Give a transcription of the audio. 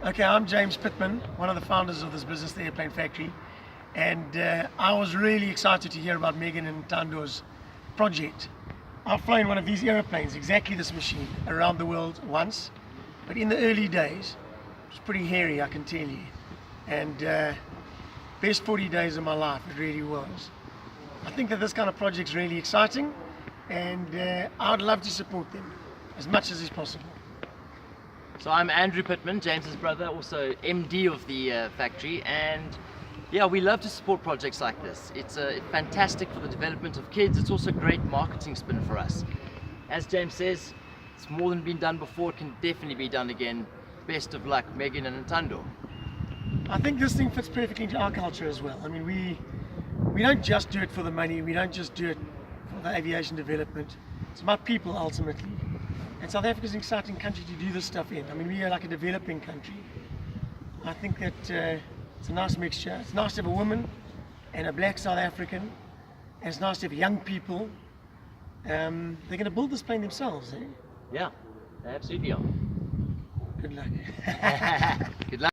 Okay, I'm James Pittman, one of the founders of this business, the Airplane Factory, and I was really excited to hear about Megan and Ntando's project. I've flown one of these aeroplanes, exactly this machine, around the world once, but in the early days, it was pretty hairy, I can tell you, and best 40 days of my life, it really was. I think that this kind of project is really exciting, and I'd love to support them as much as is possible. So I'm Andrew Pittman, James's brother, also MD of the factory, and yeah, we love to support projects like this. It's fantastic for the development of kids. It's also a great marketing spin for us. As James says, it's more than been done before. It can definitely be done again. Best of luck, Megan and Ntando. I think this thing fits perfectly into our culture as well. I mean, we don't just do it for the money. We don't just do it for the aviation development. It's about people ultimately. And South Africa is an exciting country to do this stuff in. I mean, we are like a developing country. I think that it's a nice mixture. It's nice to have a woman and a black South African, and it's nice to have young people. They're going to build this plane themselves, eh? Yeah, they absolutely are. Good luck. Good luck.